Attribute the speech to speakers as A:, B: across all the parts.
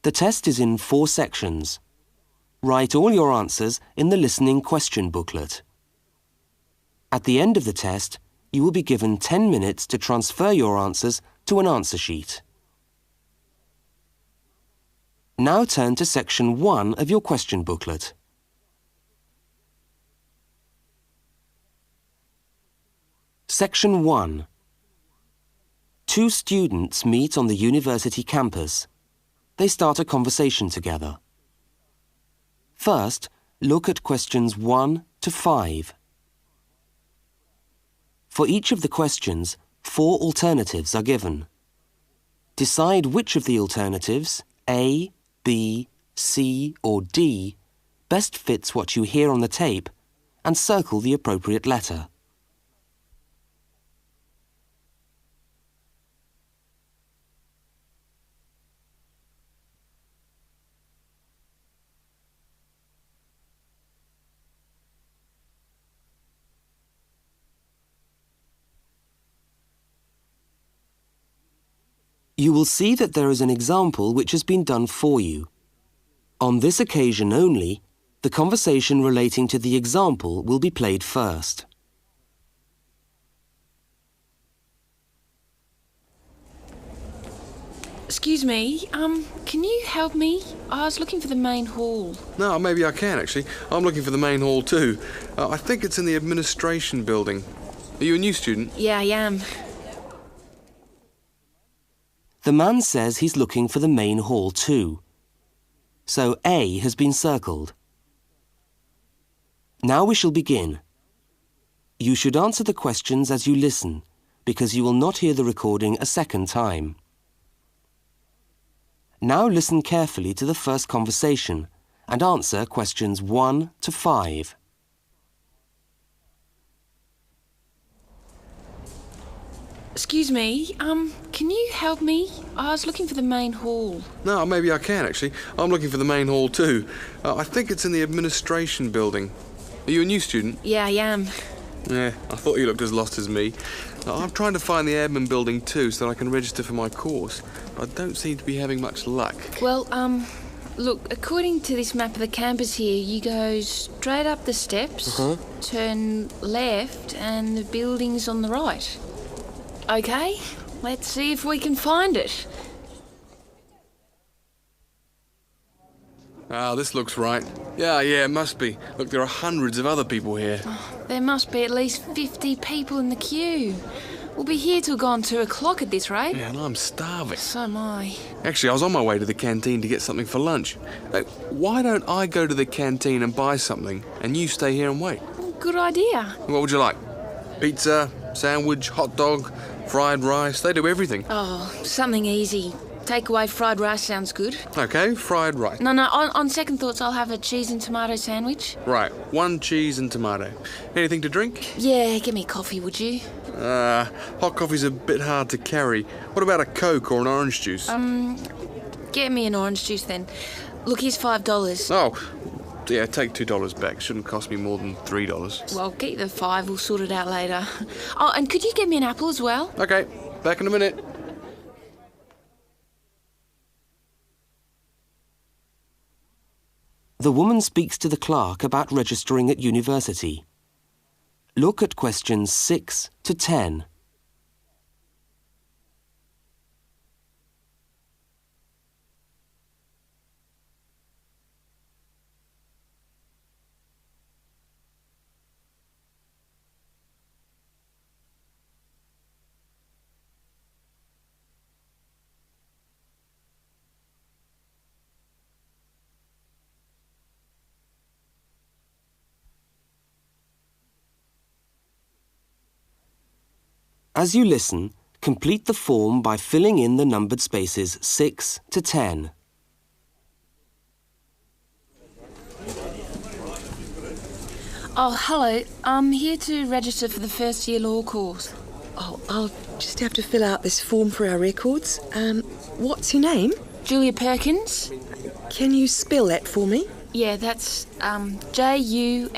A: The test is in 4 sections. Write all your answers in the listening question booklet. At the end of the test, you will be given 10 minutes to transfer your answers to an answer sheet. Now turn to section 1 of your question booklet. Section 1. 2 students meet on the university campus. They start a conversation together. First, look at questions 1 to 5. For each of the questions, 4 alternatives are given. Decide which of the alternatives, A, B, C or D, best fits what you hear on the tape and circle the appropriate letter. You will see that there is an example which has been done for you. On this occasion only, the conversation relating to the example will be played first.
B: Excuse me, can you help me? I was looking for the main hall.
C: No, maybe I can actually. I'm looking for the main hall too. I think it's in the administration building. Are you a new student?
B: Yeah, I am.
A: The man says he's looking for the main hall too. So A has been circled. Now we shall begin. You should answer the questions as you listen, because you will not hear the recording a second time. Now listen carefully to the first conversation and answer questions 1 to 5.
B: Excuse me, can you help me? I was looking for the main hall.
C: No, maybe I can actually. I'm looking for the main hall too. I think it's in the administration building. Are you a new student?
B: Yeah, I am.
C: Yeah, I thought you looked as lost as me. I'm trying to find the admin building too so that I can register for my course. I don't seem to be having much luck.
B: Well, look, according to this map of the campus here, you go straight up the steps, turn left, and the building's on the right. Okay, let's see if we can find it.
C: Ah, this looks right. Yeah, it must be. Look, there are hundreds of other people here.
B: There must be at least 50 people in the queue. We'll be here till gone 2 o'clock at this rate.
C: Yeah, and I'm starving.
B: So am I.
C: Actually, I was on my way to the canteen to get something for lunch. Why don't I go to the canteen and buy something, and you stay here and wait?
B: Good idea.
C: What would you like? Pizza, sandwich, hot dog, fried rice? They do everything.
B: Oh, something easy. Takeaway fried rice sounds good.
C: Okay, fried rice.
B: No, on second thoughts, I'll have a cheese and tomato sandwich.
C: Right, 1 cheese and tomato. Anything to drink?
B: Yeah, give me a coffee, would you?
C: Hot coffee's a bit hard to carry. What about a Coke or an orange juice?
B: Get me an orange juice then. Look, here's $5.
C: Oh, yeah, take $2 back. Shouldn't cost me more than $3.
B: Well, get the 5, we'll sort it out later. Oh, and could you get me an apple as well?
C: Okay, back in a minute.
A: The woman speaks to the clerk about registering at university. Look at questions 6 to 10. As you listen, complete the form by filling in the numbered spaces 6 to 10.
B: Oh, hello. I'm here to register for the first year law course.
D: Oh, I'll just have to fill out this form for our records. What's your name?
B: Julia Perkins.
D: Can you spell that for me?
B: Yeah, that's Julia Perkins.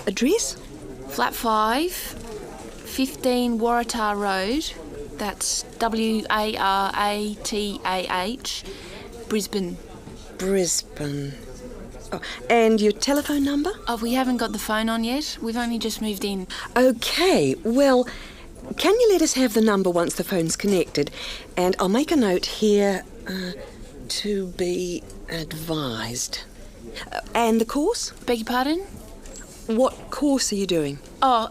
D: Address?
B: Flat 5, 15 Waratah Road. That's Waratah, Brisbane.
D: Brisbane. Oh, and your telephone number?
B: Oh, we haven't got the phone on yet. We've only just moved in.
D: OK, well, can you let us have the number once the phone's connected? And I'll make a note here, to be advised. And the course?
B: Beg your pardon?
D: What course are you doing?
B: Oh,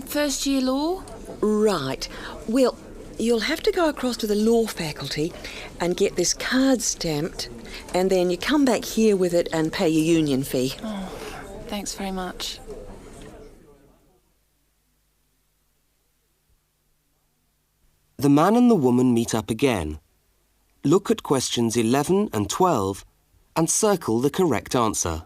B: first year law.
D: Right. Well, you'll have to go across to the law faculty and get this card stamped, and then you come back here with it and pay your union fee.
B: Oh, thanks very much.
A: The man and the woman meet up again. Look at questions 11 and 12 and circle the correct answer.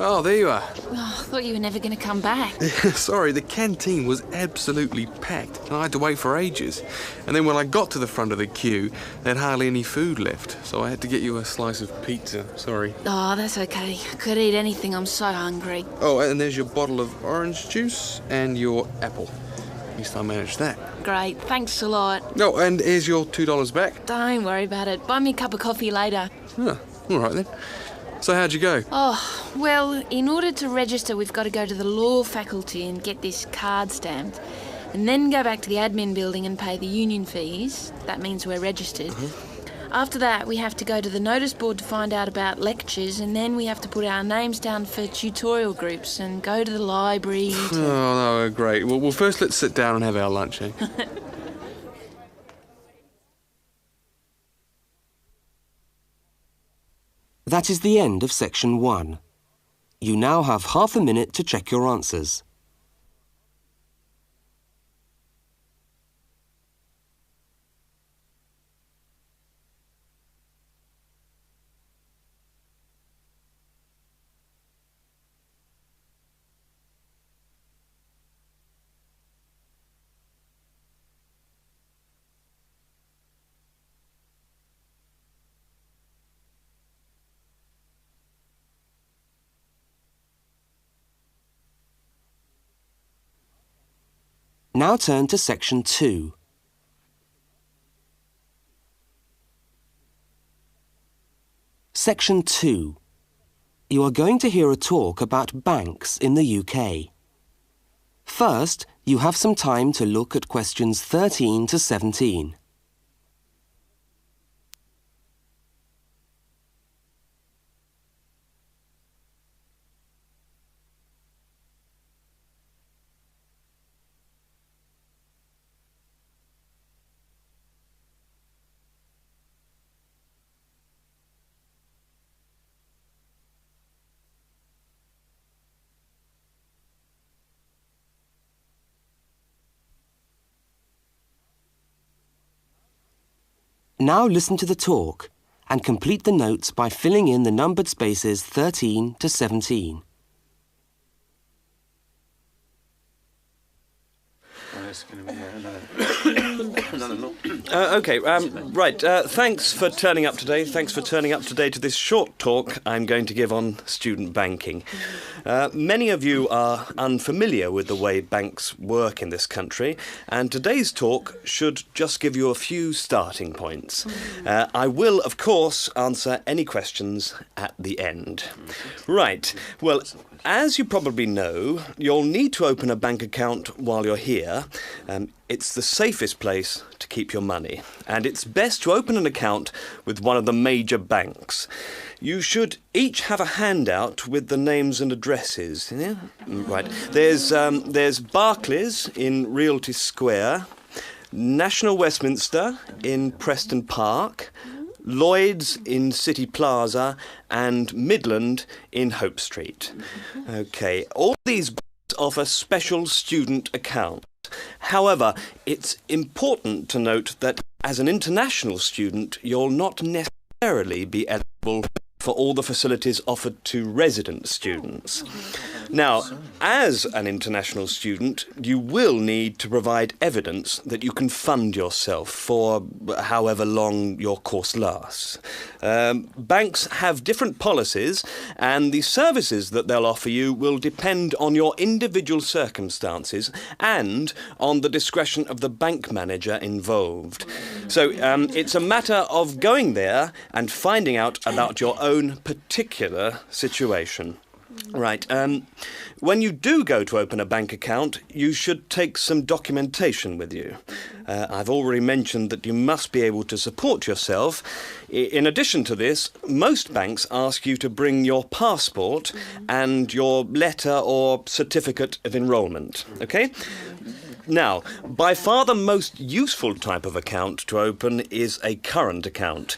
C: Oh, there you are.
B: Oh, I thought you were never going to come back.
C: Sorry, the canteen was absolutely packed and I had to wait for ages. And then when I got to the front of the queue, they had hardly any food left. So I had to get you a slice of pizza. Sorry.
B: Oh, that's okay. I could eat anything. I'm so hungry.
C: Oh, and there's your bottle of orange juice and your apple. At least I managed that.
B: Great. Thanks a lot.
C: Oh, and here's your $2 back.
B: Don't worry about it. Buy me a cup of coffee later.
C: Oh, all right then. So how'd you go?
B: Oh, well, in order to register, we've got to go to the law faculty and get this card stamped. And then go back to the admin building and pay the union fees. That means we're registered. After that, we have to go to the notice board to find out about lectures, and then we have to put our names down for tutorial groups and go to the library.
C: Oh, no, great. Well, first let's sit down and have our lunch, eh?
A: That is the end of section 1. You now have half a minute to check your answers. Now turn to section 2. Section 2. You are going to hear a talk about banks in the UK. First, you have some time to look at questions 13 to 17. Now listen to the talk and complete the notes by filling in the numbered spaces 13 to 17.
E: Right. Thanks for turning up today. Thanks for turning up today to this short talk I'm going to give on student banking. Many of you are unfamiliar with the way banks work in this country, and today's talk should just give you a few starting points. I will, of course, answer any questions at the end. Right. Well, as you probably know, you'll need to open a bank account while you're here. It's the safest place to keep your money, and it's best to open an account with one of the major banks. You should each have a handout with the names and addresses. Yeah? Right. There's Barclays in Realty Square, National Westminster in Preston Park, Lloyd's in City Plaza, and Midland in Hope Street. OK, all these banks offer special student accounts. However, it's important to note that as an international student, you'll not necessarily be eligible for all the facilities offered to resident students. Now, as an international student, you will need to provide evidence that you can fund yourself for however long your course lasts. Banks have different policies, and the services that they'll offer you will depend on your individual circumstances and on the discretion of the bank manager involved. So it's a matter of going there and finding out about your own particular situation. Right. When you do go to open a bank account, you should take some documentation with you. I've already mentioned that you must be able to support yourself. In addition to this, most banks ask you to bring your passport and your letter or certificate of enrolment. Okay? Now, by far the most useful type of account to open is a current account.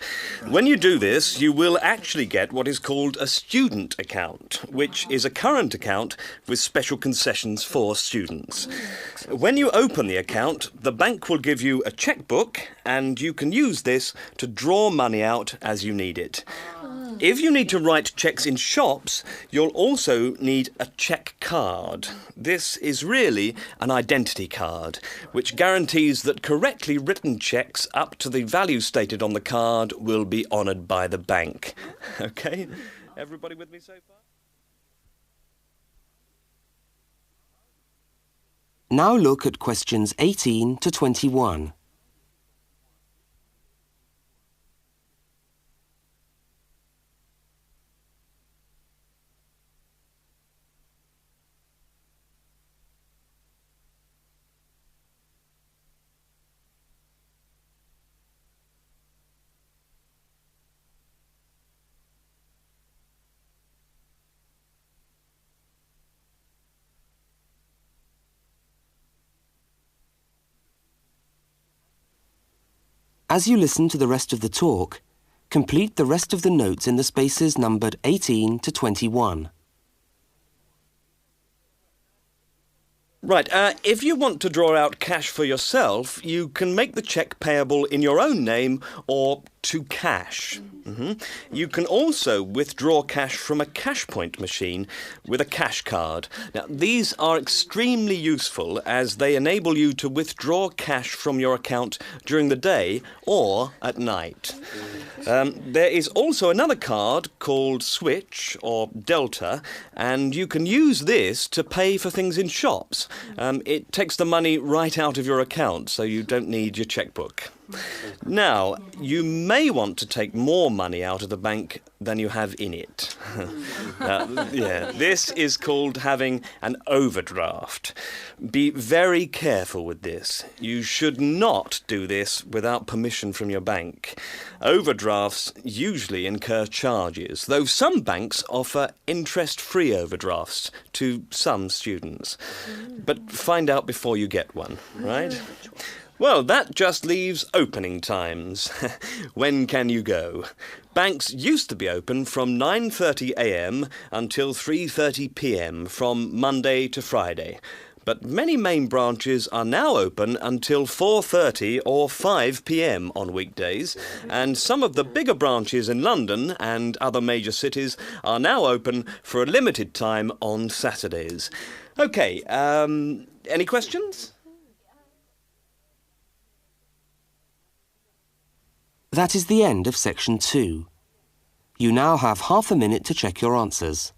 E: When you do this, you will actually get what is called a student account, which is a current account with special concessions for students. When you open the account, the bank will give you a checkbook, and you can use this to draw money out as you need it. If you need to write cheques in shops, you'll also need a cheque card. This is really an identity card, which guarantees that correctly written cheques up to the value stated on the card will be honoured by the bank. OK? Everybody with me so far?
A: Now look at questions 18 to 21. As you listen to the rest of the talk, complete the rest of the notes in the spaces numbered 18 to 21.
E: Right, if you want to draw out cash for yourself, you can make the cheque payable in your own name or to cash. You can also withdraw cash from a cash point machine with a cash card. Now, these are extremely useful as they enable you to withdraw cash from your account during the day or at night. There is also another card called Switch or Delta, and you can use this to pay for things in shops. It takes the money right out of your account, so you don't need your chequebook. Now, you may want to take more money out of the bank than you have in it. This is called having an overdraft. Be very careful with this. You should not do this without permission from your bank. Overdrafts usually incur charges, though some banks offer interest-free overdrafts to some students. But find out before you get one, right? Well, that just leaves opening times. When can you go? Banks used to be open from 9:30 a.m. until 3:30 p.m. from Monday to Friday. But many main branches are now open until 4:30 or 5 p.m. on weekdays, and some of the bigger branches in London and other major cities are now open for a limited time on Saturdays. OK, any questions?
A: That is the end of section 2. You now have half a minute to check your answers.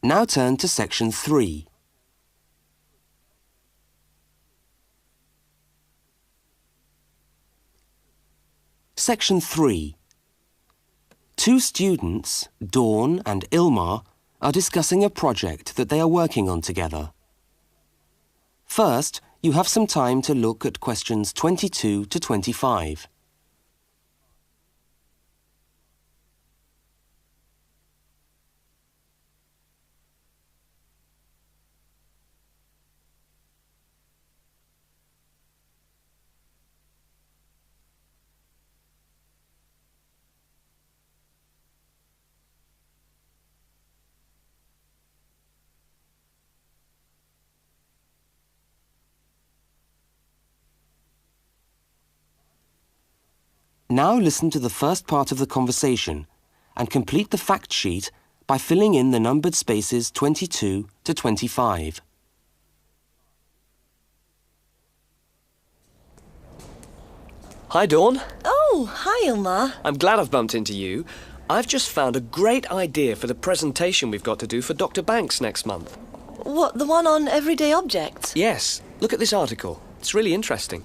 A: Now turn to section 3. Section 3. Two students, Dawn and Ilmar, are discussing a project that they are working on together. First, you have some time to look at questions 22 to 25. Now listen to the first part of the conversation and complete the fact sheet by filling in the numbered spaces 22 to 25.
F: Hi, Dawn.
G: Oh, hi, Ilmar.
F: I'm glad I've bumped into you. I've just found a great idea for the presentation we've got to do for Dr. Banks next month.
G: What, the one on everyday objects?
F: Yes, look at this article. It's really interesting.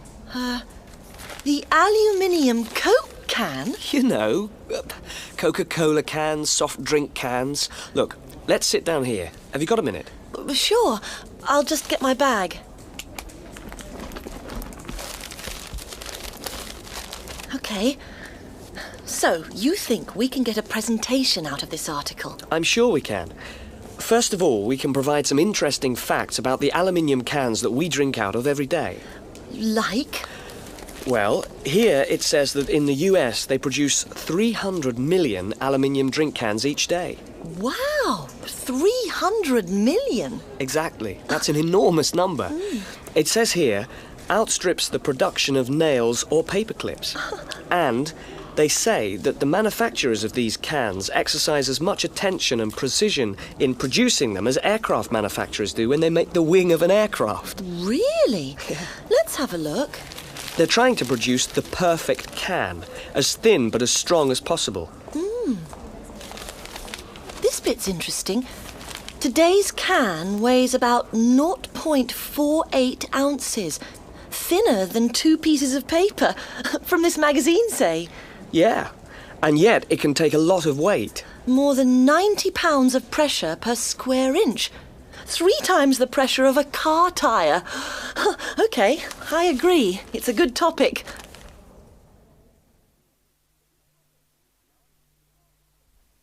G: The aluminium Coke can?
F: You know, Coca-Cola cans, soft drink cans. Look, let's sit down here. Have you got a minute?
G: Sure. I'll just get my bag. Okay. So, you think we can get a presentation out of this article?
F: I'm sure we can. First of all, we can provide some interesting facts about the aluminium cans that we drink out of every day.
G: Like?
F: Well, here it says that in the US they produce 300 million aluminium drink cans each day.
G: Wow! 300 million?
F: Exactly. That's an enormous number. It says here, outstrips the production of nails or paper clips. And they say that the manufacturers of these cans exercise as much attention and precision in producing them as aircraft manufacturers do when they make the wing of an aircraft.
G: Really? Let's have a look.
F: They're trying to produce the perfect can, as thin but as strong as possible.
G: This bit's interesting. Today's can weighs about 0.48 ounces. Thinner than 2 pieces of paper. From this magazine, say.
F: Yeah, and yet it can take a lot of weight.
G: More than 90 pounds of pressure per square inch. 3 times the pressure of a car tyre. OK, I agree. It's a good topic.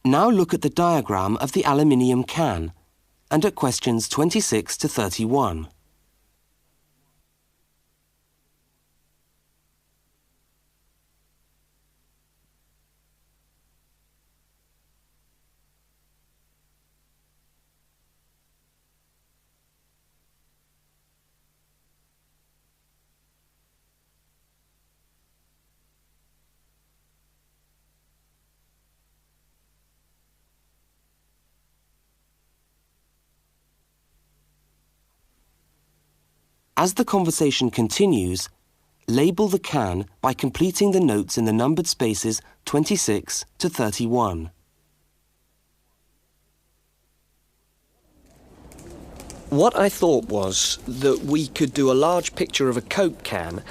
A: Now look at the diagram of the aluminium can and at questions 26 to 31. As the conversation continues, label the can by completing the notes in the numbered spaces 26 to 31.
F: What I thought was that we could do a large picture of a Coke can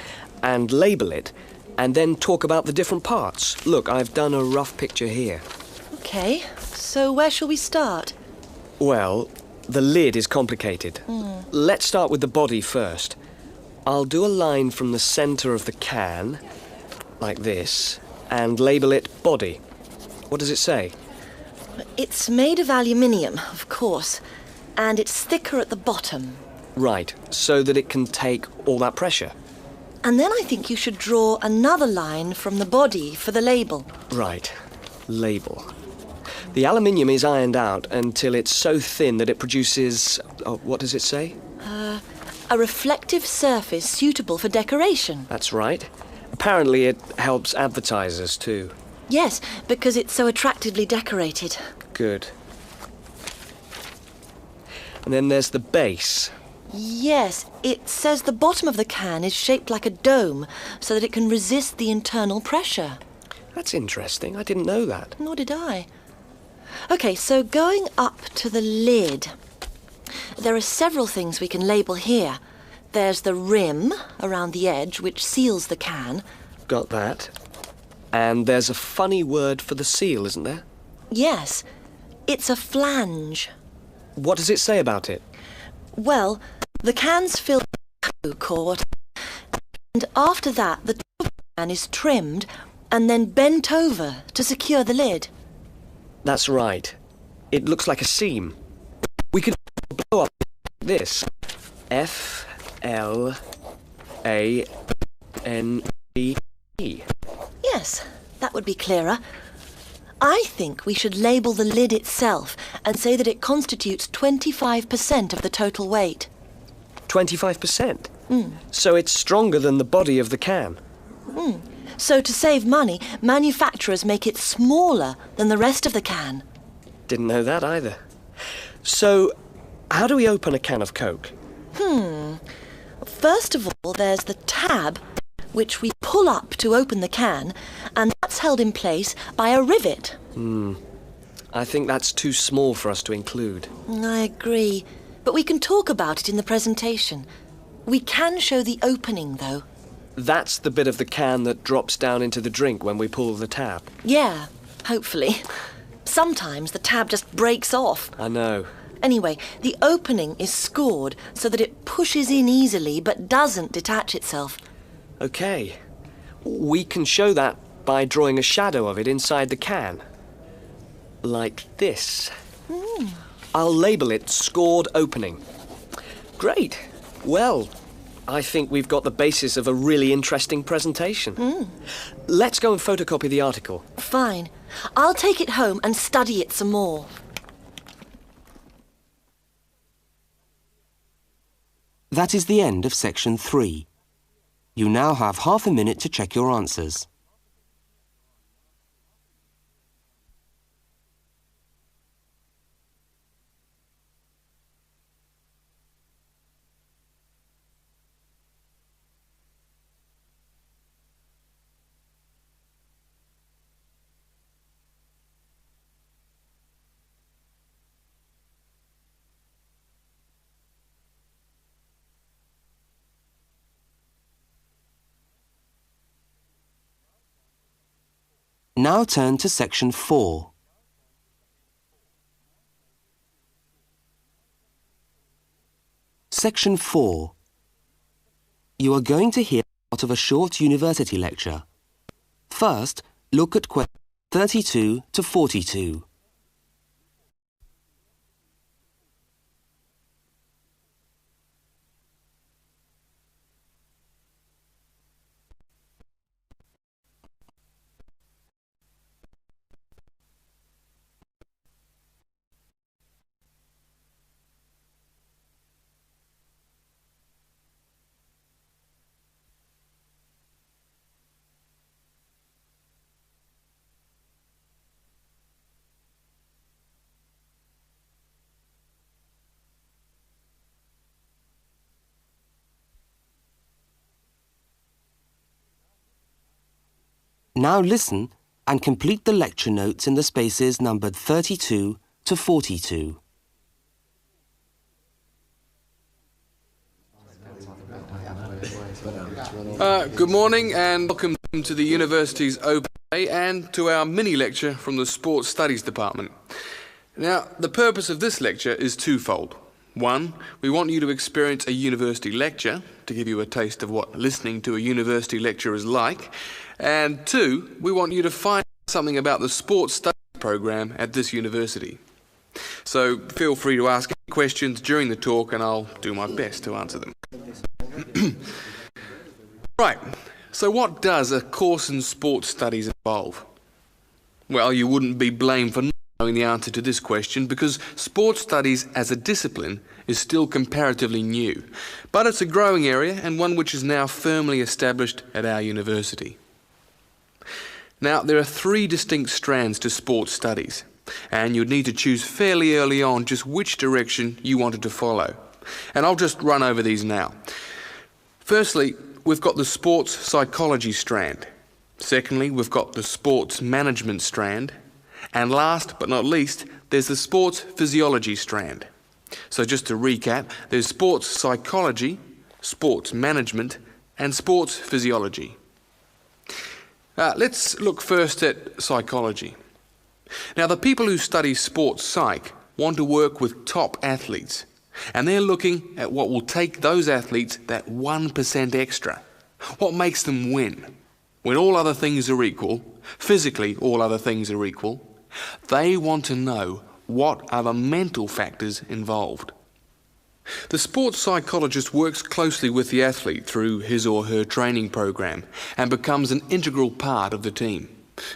F: and label it, and then talk about the different parts. Look, I've done a rough picture here.
G: OK, so where shall we start?
F: Well, the lid is complicated. Let's start with the body first. I'll do a line from the centre of the can, like this, and label it body. What does it say?
G: It's made of aluminium, of course, and it's thicker at the bottom.
F: Right, so that it can take all that pressure.
G: And then I think you should draw another line from the body for the label.
F: Right, label. The aluminium is ironed out until it's so thin that it produces, what does it say?
G: A reflective surface suitable for decoration.
F: That's right. Apparently it helps advertisers too.
G: Yes, because it's so attractively decorated.
F: Good. And then there's the base.
G: Yes, it says the bottom of the can is shaped like a dome so that it can resist the internal pressure.
F: That's interesting. I didn't know that.
G: Nor did I. OK, so going up to the lid, there are several things we can label here. There's the rim around the edge, which seals the can.
F: Got that. And there's a funny word for the seal, isn't there?
G: Yes, it's a flange.
F: What does it say about it?
G: Well, the can's filled with Coke or whatever, and after that the top of the can is trimmed and then bent over to secure the lid.
F: That's right. It looks like a seam. We could blow up this. F-L-A-N-E-E.
G: Yes, that would be clearer. I think we should label the lid itself and say that it constitutes 25% of the total weight.
F: 25%? So it's stronger than the body of the can?
G: So to save money, manufacturers make it smaller than the rest of the can.
F: Didn't know that either. So, how do we open a can of Coke?
G: First of all, there's the tab, which we pull up to open the can, and that's held in place by a rivet.
F: I think that's too small for us to include.
G: I agree, but we can talk about it in the presentation. We can show the opening, though.
F: That's the bit of the can that drops down into the drink when we pull the tab.
G: Yeah, hopefully. Sometimes the tab just breaks off.
F: I know.
G: Anyway, the opening is scored so that it pushes in easily but doesn't detach itself.
F: Okay. We can show that by drawing a shadow of it inside the can. Like this. I'll label it Scored Opening. Great. Well, I think we've got the basis of a really interesting presentation. Let's go and photocopy the article.
G: Fine. I'll take it home and study it some more.
A: That is the end of section 3. You now have half a minute to check your answers. Now turn to section 4. Section 4. You are going to hear part of a short university lecture. First, look at questions 32 to 42. Now listen and complete the lecture notes in the spaces numbered 32 to 42.
C: Good morning and welcome to the university's open day and to our mini lecture from the Sports Studies Department. Now, the purpose of this lecture is twofold. One, we want you to experience a university lecture to give you a taste of what listening to a university lecture is like. And two, we want you to find something about the sports studies program at this university. So feel free to ask any questions during the talk and I'll do my best to answer them. Right, so what does a course in sports studies involve? Well, you wouldn't be blamed for not knowing the answer to this question because sports studies as a discipline is still comparatively new, but it's a growing area and one which is now firmly established at our university. Now, there are 3 distinct strands to sports studies, and you'd need to choose fairly early on just which direction you wanted to follow. And I'll just run over these now. Firstly, we've got the sports psychology strand. Secondly, we've got the sports management strand. And last but not least, there's the sports physiology strand. So just to recap, there's sports psychology, sports management, and sports physiology. Let's look first at psychology. Now, the people who study sports psych want to work with top athletes, and they're looking at what will take those athletes that 1% extra. What makes them win? When all other things are equal, physically all other things are equal, they want to know what are the mental factors involved. The sports psychologist works closely with the athlete through his or her training program and becomes an integral part of the team.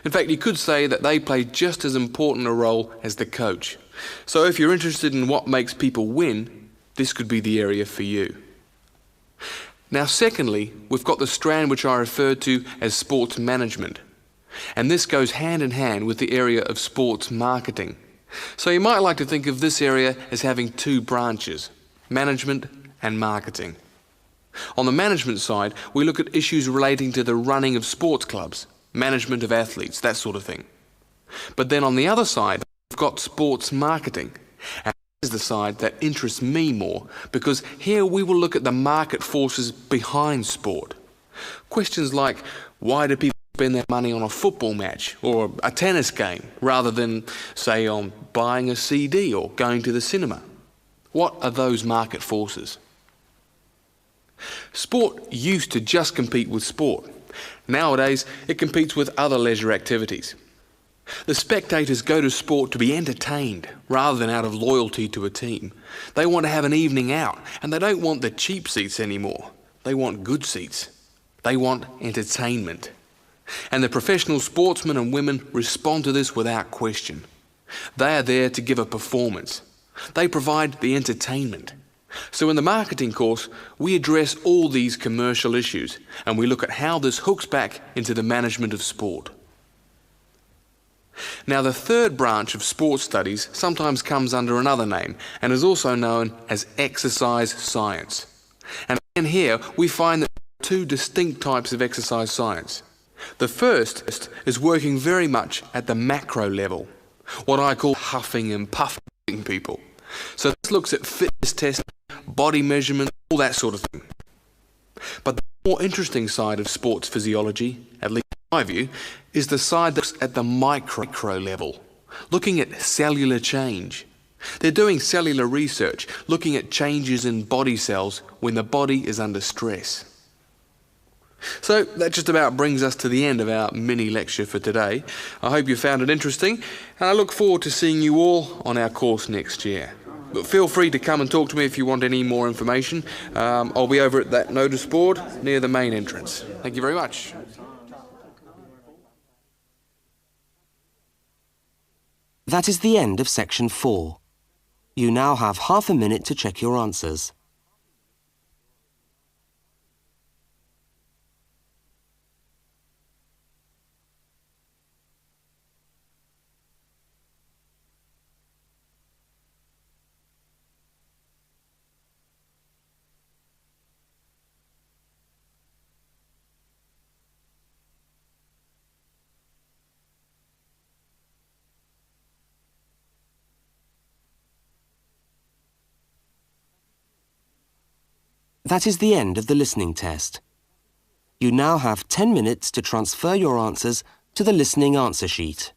C: In fact, you could say that they play just as important a role as the coach. So if you're interested in what makes people win, this could be the area for you. Now secondly, we've got the strand which I referred to as sports management. And this goes hand in hand with the area of sports marketing. So you might like to think of this area as having two branches, management and marketing. On the management side, we look at issues relating to the running of sports clubs, management of athletes, that sort of thing. But then on the other side, we've got sports marketing. And this is the side that interests me more, because here we will look at the market forces behind sport. Questions like, why do people spend their money on a football match or a tennis game rather than, say, on buying a CD or going to the cinema? What are those market forces? Sport used to just compete with sport. Nowadays, it competes with other leisure activities. The spectators go to sport to be entertained rather than out of loyalty to a team. They want to have an evening out, and they don't want the cheap seats anymore. They want good seats. They want entertainment. And the professional sportsmen and women respond to this without question. They are there to give a performance. They provide the entertainment. So in the marketing course, we address all these commercial issues, and we look at how this hooks back into the management of sport. Now, the third branch of sports studies sometimes comes under another name and is also known as exercise science. And in here, we find that there are two distinct types of exercise science. The first is working very much at the macro level, what I call huffing and puffing people. So this looks at fitness testing, body measurement, all that sort of thing. But the more interesting side of sports physiology, at least in my view, is the side that looks at the micro level, looking at cellular change. They're doing cellular research, looking at changes in body cells when the body is under stress. So that just about brings us to the end of our mini lecture for today. I hope you found it interesting, and I look forward to seeing you all on our course next year. But feel free to come and talk to me if you want any more information. I'll be over at that notice board near the main entrance. Thank you very much.
A: That is the end of section 4. You now have half a minute to check your answers. That is the end of the listening test. You now have 10 minutes to transfer your answers to the listening answer sheet.